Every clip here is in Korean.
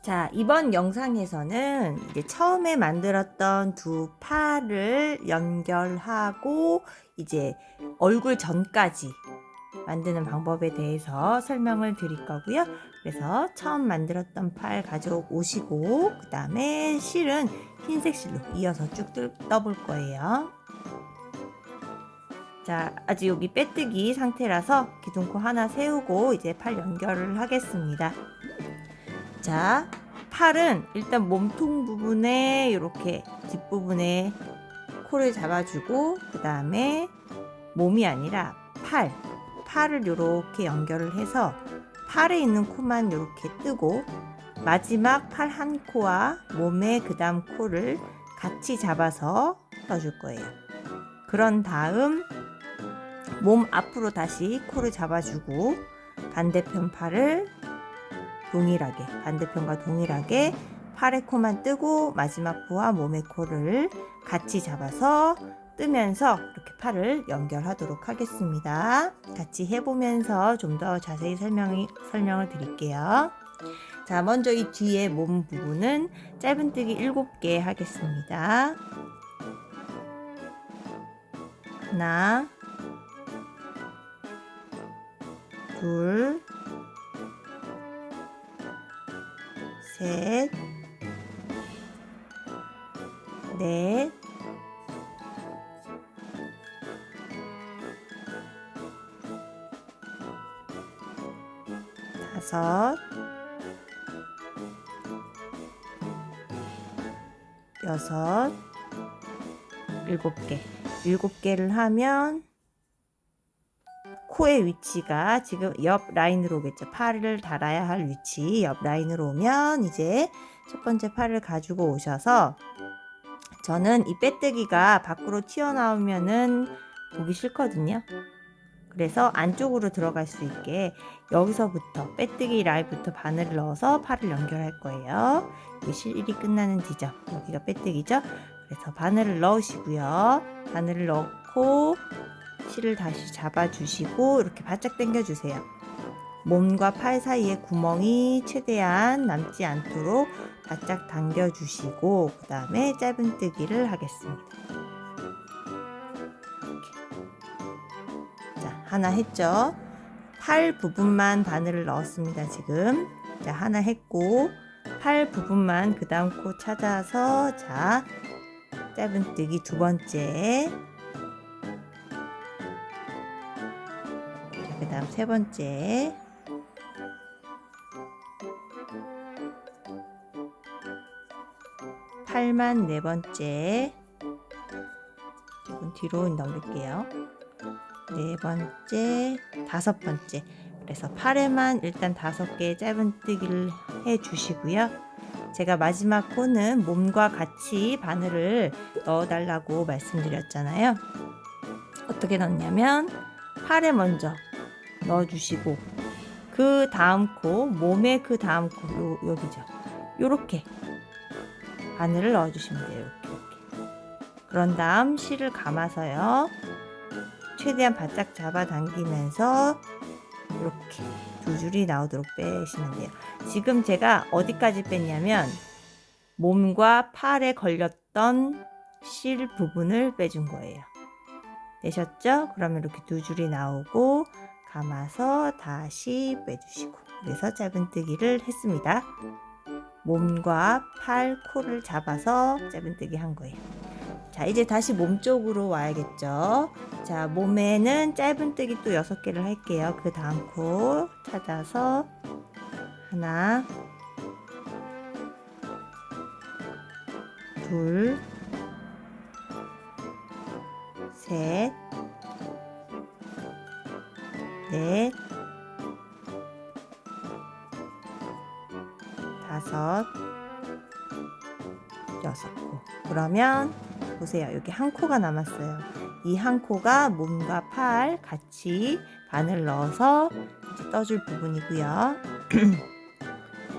자, 이번 영상에서는 이제 처음에 만들었던 두 팔을 연결하고 이제 얼굴 전까지 만드는 방법에 대해서 설명을 드릴 거고요. 그래서 처음 만들었던 팔 가져오시고 그 다음에 실은 흰색 실로 이어서 쭉 떠볼 거예요. 자, 아직 여기 빼뜨기 상태라서 기둥코 하나 세우고 이제 팔 연결을 하겠습니다. 자, 팔은 일단 몸통 부분에 이렇게 뒷부분에 코를 잡아주고 그 다음에 몸이 아니라 팔을 이렇게 연결을 해서 팔에 있는 코만 이렇게 뜨고 마지막 팔 한 코와 몸의 그 다음 코를 같이 잡아서 떠줄 거예요. 그런 다음 몸 앞으로 다시 코를 잡아주고 반대편 팔을 반대편과 동일하게 팔의 코만 뜨고 마지막 코와 몸의 코를 같이 잡아서 뜨면서 이렇게 팔을 연결하도록 하겠습니다. 같이 해보면서 좀 더 자세히 설명을 드릴게요. 자, 먼저 이 뒤에 몸 부분은 짧은뜨기 7개 하겠습니다. 하나, 둘, 셋, 넷, 다섯, 여섯, 7개. 7개를 하면 코의 위치가 지금 옆 라인으로 오겠죠. 팔을 달아야 할 위치 옆 라인으로 오면 이제 첫 번째 팔을 가지고 오셔서 저는 이 빼뜨기가 밖으로 튀어나오면은 보기 싫거든요. 그래서 안쪽으로 들어갈 수 있게 여기서부터 빼뜨기 라인부터 바늘을 넣어서 팔을 연결할 거예요. 이 실이 끝나는 지점 여기가 빼뜨기죠. 그래서 바늘을 넣으시고요. 바늘을 넣고 실을 다시 잡아주시고 이렇게 바짝 당겨주세요. 몸과 팔 사이에 구멍이 최대한 남지 않도록 바짝 당겨주시고 그 다음에 짧은뜨기를 하겠습니다. 이렇게. 자, 하나 했죠. 팔 부분만 바늘을 넣었습니다. 지금 자, 하나 했고 팔 부분만 그 다음 코 찾아서 자, 짧은뜨기 두 번째, 그 다음 세 번째, 팔만 네 번째, 조금 뒤로 넘길게요. 네 번째, 다섯 번째. 그래서 팔에만 일단 5개 짧은뜨기를 해 주시고요. 제가 마지막 코는 몸과 같이 바늘을 넣어달라고 말씀드렸잖아요. 어떻게 넣냐면 팔에 먼저 넣어주시고 그 다음 코, 몸의 그 다음 코 여기죠. 요렇게 바늘을 넣어주시면 돼요. 이렇게. 그런 다음 실을 감아서요. 최대한 바짝 잡아당기면서 이렇게 두 줄이 나오도록 빼시면 돼요. 지금 제가 어디까지 뺐냐면 몸과 팔에 걸렸던 실 부분을 빼준 거예요. 되셨죠? 그러면 이렇게 두 줄이 나오고 감아서 다시 빼주시고 그래서 짧은뜨기를 했습니다. 몸과 팔, 코를 잡아서 짧은뜨기 한 거예요. 자, 이제 다시 몸 쪽으로 와야겠죠. 자, 몸에는 짧은뜨기 또 6개를 할게요. 그 다음 코 찾아서 하나, 둘, 셋, 넷, 다섯, 6코. 그러면 보세요. 여기 한 코가 남았어요. 이 한 코가 몸과 팔 같이 바늘 넣어서 이제 떠줄 부분이고요.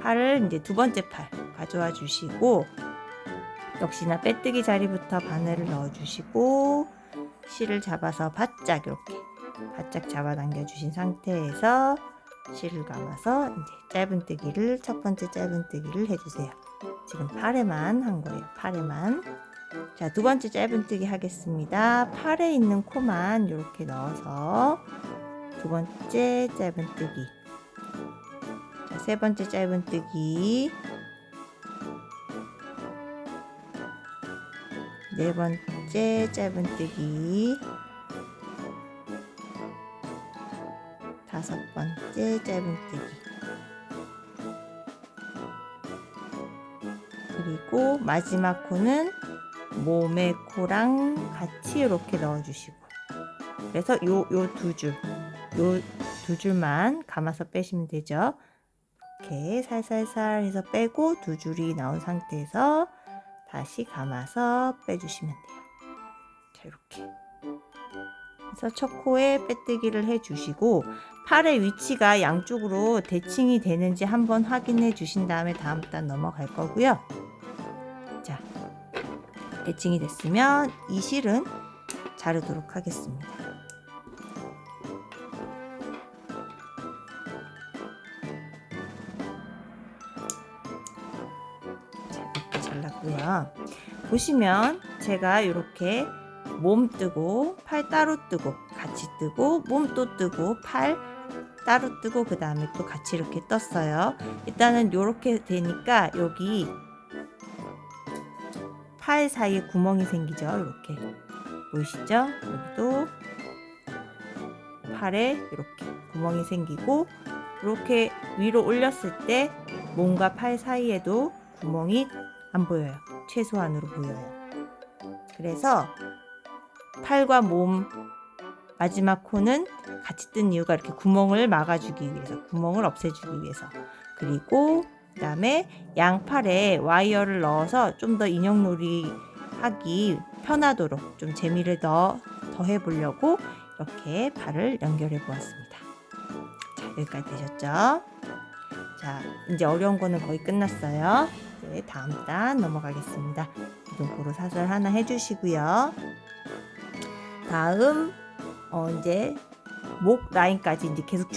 팔을 이제 두 번째 팔 가져와 주시고 역시나 빼뜨기 자리부터 바늘을 넣어 주시고 실을 잡아서 바짝 이렇게 바짝 잡아당겨 주신 상태에서 실을 감아서 이제 짧은뜨기를 첫 번째 짧은뜨기를 해주세요. 지금 팔에만 한 거예요. 팔에만. 자, 두 번째 짧은뜨기 하겠습니다. 팔에 있는 코만 이렇게 넣어서 두 번째 짧은뜨기. 자, 세 번째 짧은뜨기. 네 번째 짧은뜨기. 다섯 번째 짧은뜨기. 그리고 마지막 코는 몸의 코랑 같이 이렇게 넣어주시고, 그래서 요 두 줄만 감아서 빼시면 되죠. 이렇게 살살살 해서 빼고 두 줄이 나온 상태에서 다시 감아서 빼주시면 돼요. 자, 이렇게 그래서 첫 코에 빼뜨기를 해주시고, 팔의 위치가 양쪽으로 대칭이 되는지 한번 확인해 주신 다음에 다음 단 넘어갈 거고요. 자, 대칭이 됐으면 이 실은 자르도록 하겠습니다. 자, 이렇게 잘랐고요. 보시면 제가 이렇게 몸 뜨고 팔 따로 뜨고 같이 뜨고 몸 또 뜨고 팔 따로 뜨고 그 다음에 또 같이 이렇게 떴어요. 일단은 이렇게 되니까 여기 팔 사이에 구멍이 생기죠. 이렇게 보이시죠? 여기도 팔에 이렇게 구멍이 생기고, 이렇게 위로 올렸을 때 몸과 팔 사이에도 구멍이 안 보여요. 최소한으로 보여요. 그래서 팔과 몸 마지막 코는 같이 뜬 이유가 이렇게 구멍을 막아주기 위해서, 구멍을 없애주기 위해서. 그리고 그 다음에 양팔에 와이어를 넣어서 좀 더 인형놀이 하기 편하도록 좀 재미를 더 해보려고 이렇게 팔을 연결해 보았습니다. 자, 여기까지 되셨죠? 자, 이제 어려운 거는 거의 끝났어요. 이제 다음 단 넘어가겠습니다. 기둥코로 사슬 하나 해주시고요. 다음 이제 목 라인까지 이제 계속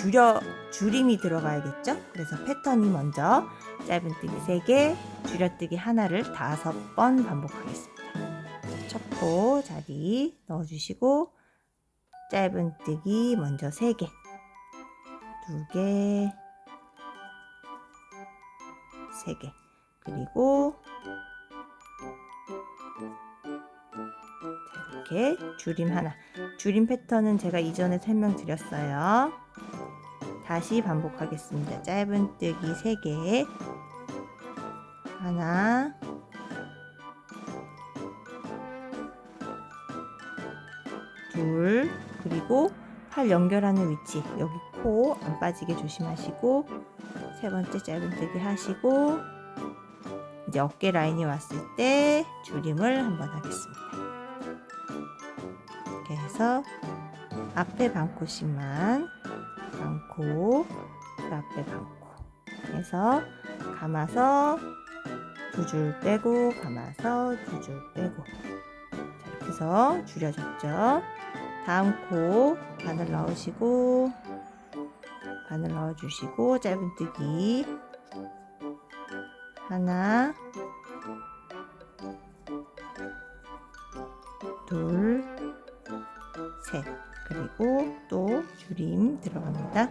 줄임이 들어가야겠죠? 그래서 패턴이 먼저 짧은뜨기 3개, 줄여뜨기 하나를 5번 반복하겠습니다. 첫 코 자리 넣어주시고, 짧은뜨기 먼저 3개, 2개, 3개, 그리고 이렇게 줄임 하나. 줄임 패턴은 제가 이전에 설명드렸어요. 다시 반복하겠습니다. 짧은뜨기 3개, 하나, 둘, 그리고 팔 연결하는 위치, 여기 코 안 빠지게 조심하시고, 세 번째 짧은뜨기 하시고, 이제 어깨 라인이 왔을 때 줄임을 한번 하겠습니다. 이렇게 해서 앞에 반코씩만, 반코, 그 앞에 반코 해서 감아서 두 줄 빼고, 감아서 두 줄 빼고. 자, 이렇게 해서 줄여졌죠. 다음 코 바늘 넣으시고, 바늘 넣어주시고, 짧은뜨기 하나, 둘, 셋, 그리고 또 줄임 들어갑니다.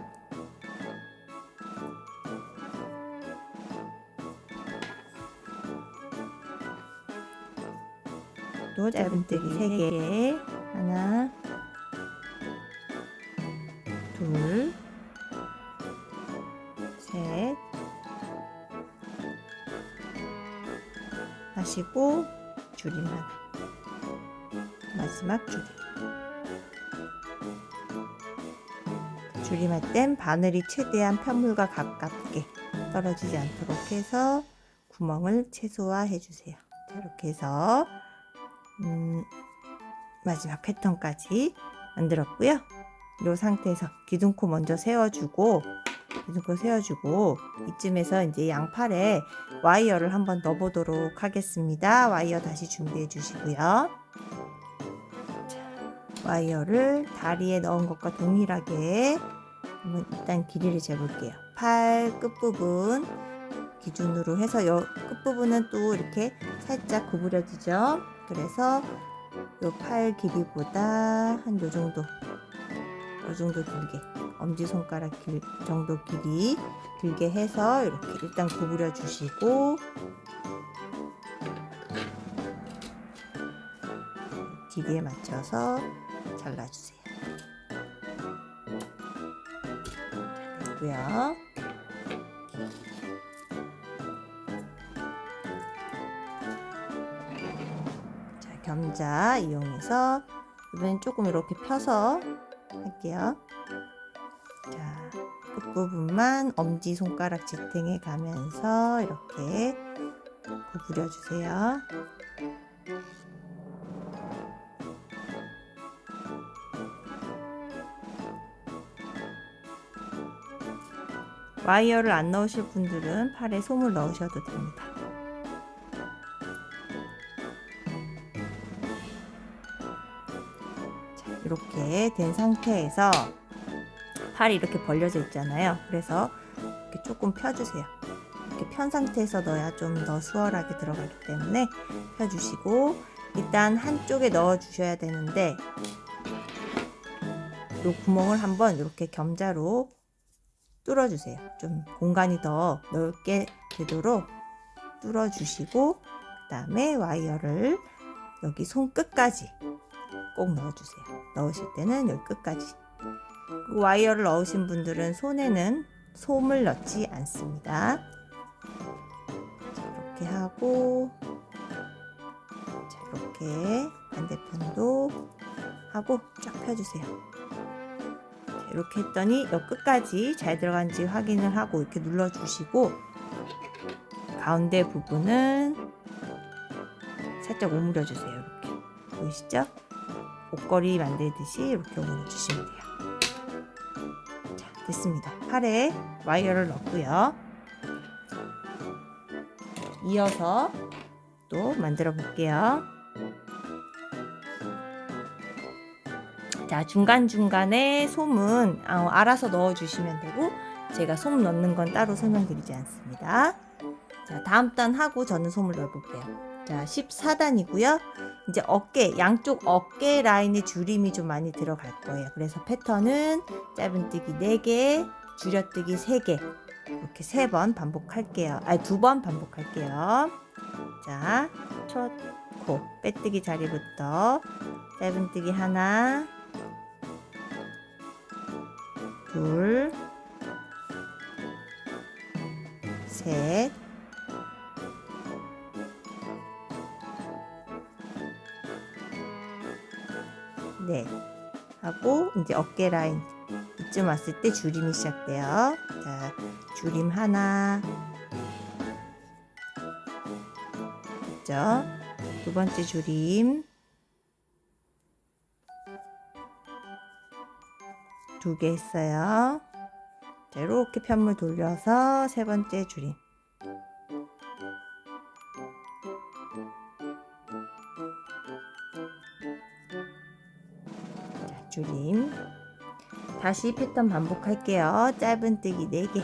또 짧은뜨기 3개, 하나, 둘, 셋 하시고, 줄임 하나, 마지막 줄임. 줄임할 땐 바늘이 최대한 편물과 가깝게 떨어지지 않도록 해서 구멍을 최소화해 주세요. 자, 이렇게 해서 마지막 패턴까지 만들었고요. 이 상태에서 기둥코 먼저 세워주고, 이쯤에서 이제 양팔에 와이어를 한번 넣어보도록 하겠습니다. 와이어 다시 준비해 주시고요. 자, 와이어를 다리에 넣은 것과 동일하게 한번 일단 길이를 재볼게요. 팔 끝부분 기준으로 해서 요 끝부분은 또 이렇게 살짝 구부려지죠. 그래서 요 팔 길이보다 한 요 정도 길게 엄지손가락 정도 길이 길게 해서 이렇게 일단 구부려 주시고 길이에 맞춰서 잘라주세요. 됐고요. 자, 겸자 이용해서 이번엔 조금 이렇게 펴서 할게요. 자, 끝부분만 엄지손가락 지탱해 가면서 이렇게 구부려 주세요. 와이어를 안 넣으실 분들은 팔에 솜을 넣으셔도 됩니다. 자, 이렇게 된 상태에서 팔이 이렇게 벌려져 있잖아요. 그래서 이렇게 조금 펴주세요. 이렇게 편 상태에서 넣어야 좀 더 수월하게 들어가기 때문에 펴주시고 일단 한쪽에 넣어 주셔야 되는데 이 구멍을 한번 이렇게 겸자로 뚫어주세요. 좀 공간이 더 넓게 되도록 뚫어주시고 그 다음에 와이어를 여기 손끝까지 꼭 넣어주세요. 넣으실 때는 여기 끝까지. 와이어를 넣으신 분들은 손에는 솜을 넣지 않습니다. 자, 이렇게 하고 자, 이렇게 반대편도 하고 쫙 펴주세요. 이렇게 했더니 여 끝까지 잘 들어간지 확인을 하고 이렇게 눌러주시고 가운데 부분은 살짝 오므려 주세요. 이렇게 보이시죠? 옷걸이 만들듯이 이렇게 오므려 주시면 돼요. 자, 됐습니다. 팔에 와이어를 넣고요. 이어서 또 만들어 볼게요. 자, 중간중간에 솜은 알아서 넣어주시면 되고 제가 솜 넣는 건 따로 설명드리지 않습니다. 자, 다음 단 하고 저는 솜을 넣어볼게요. 자, 14단이고요. 이제 어깨, 양쪽 어깨 라인에 줄임이 좀 많이 들어갈 거예요. 그래서 패턴은 짧은뜨기 4개, 줄여뜨기 3개 이렇게 3번 반복할게요. 아니 2번 반복할게요. 자, 첫 코, 빼뜨기 자리부터 짧은뜨기 하나, 둘, 셋, 넷 하고 이제 어깨 라인 이쯤 왔을 때 줄임이 시작돼요. 자, 줄임 하나, 됐죠? 두 번째 줄임 2개 했어요. 자, 이렇게 편물 돌려서 세 번째 줄임 자, 줄임 다시 패턴 반복할게요. 짧은뜨기 4개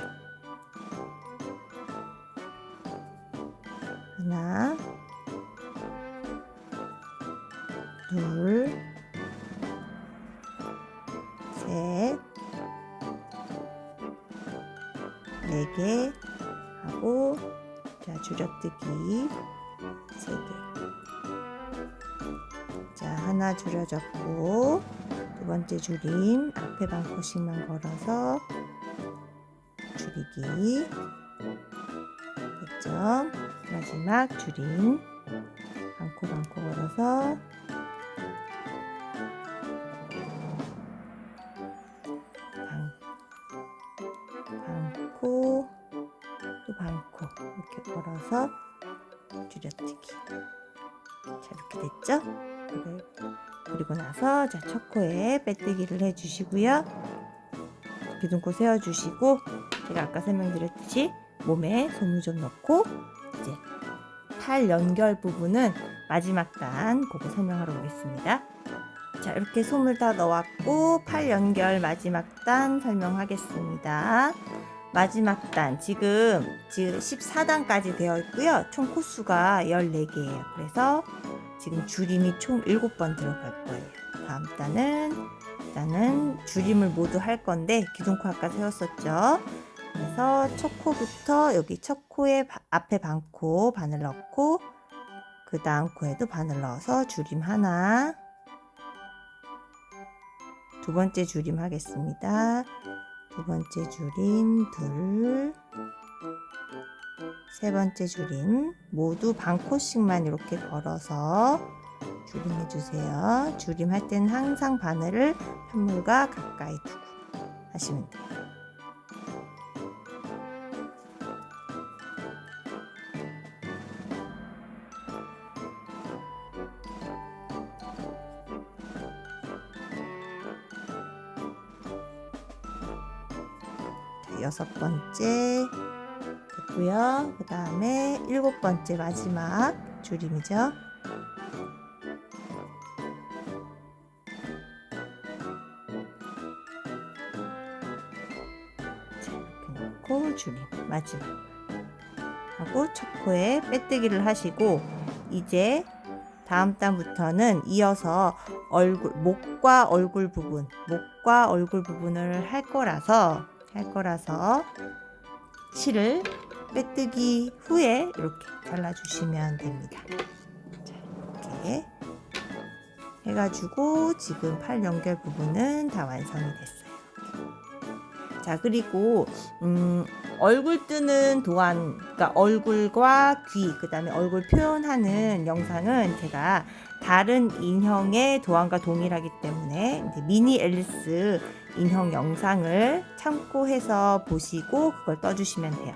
하나, 둘, 셋, 4개 하고 자, 줄여뜨기 3개. 자, 하나 줄여졌고 두 번째 줄임 앞에 반코씩만 걸어서 줄이기 됐죠? 마지막 줄임 반코 걸어서 반코 또 반코 이렇게 걸어서 줄여뜨기. 자, 이렇게 됐죠? 그리고 나서 자, 첫 코에 빼뜨기를 해주시고요. 기둥코 세워주시고 제가 아까 설명드렸듯이 몸에 솜을 좀 넣고 이제 팔 연결 부분은 마지막 단 그거 설명하러 오겠습니다. 자, 이렇게 솜을 다 넣었고 팔 연결 마지막 단 설명하겠습니다. 마지막 단 지금 14단까지 되어 있고요. 총 코수가 14개예요. 그래서 지금 줄임이 총 7번 들어갈 거예요. 다음 단은 일단은 줄임을 모두 할 건데 기둥코 아까 세웠었죠. 그래서 첫 코부터 여기 첫 코에 앞에 반코 바늘 넣고 그 다음 코에도 바늘 넣어서 줄임 하나, 두 번째 줄임 하겠습니다. 두 번째 줄임 둘, 세 번째 줄임 모두 반코씩만 이렇게 걸어서 줄임해 주세요. 줄임할 때는 항상 바늘을 편물과 가까이 두고 하시면 돼요. 자, 6번째 됐고요. 그 다음에 7번째 마지막 줄임이죠. 자, 이렇게 놓고 줄임 마지막 하고 첫 코에 빼뜨기를 하시고 이제 다음 단부터는 이어서 목과 얼굴 부분을 할 거라서 실을 빼뜨기 후에 이렇게 잘라주시면 됩니다. 자, 이렇게 해가지고 지금 팔 연결 부분은 다 완성이 됐어요. 자, 그리고 얼굴 뜨는 도안, 그러니까 얼굴과 귀, 그 다음에 얼굴 표현하는 영상은 제가 다른 인형의 도안과 동일하기 때문에 이제 미니 앨리스 인형 영상을 참고해서 보시고 그걸 떠주시면 돼요.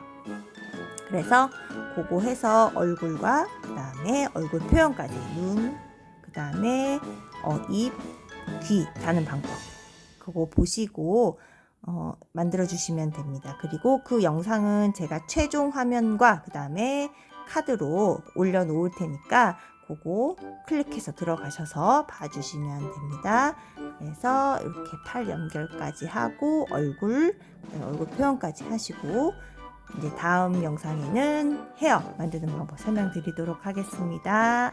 그래서 그거 해서 얼굴과 그 다음에 얼굴 표현까지 눈, 그 다음에 입, 귀 다는 방법 그거 보시고 만들어 주시면 됩니다. 그리고 그 영상은 제가 최종 화면과 그 다음에 카드로 올려 놓을 테니까 그거 클릭해서 들어가셔서 봐주시면 됩니다. 그래서 이렇게 팔 연결까지 하고 얼굴 표현까지 하시고 이제 다음 영상에는 헤어 만드는 방법 설명드리도록 하겠습니다.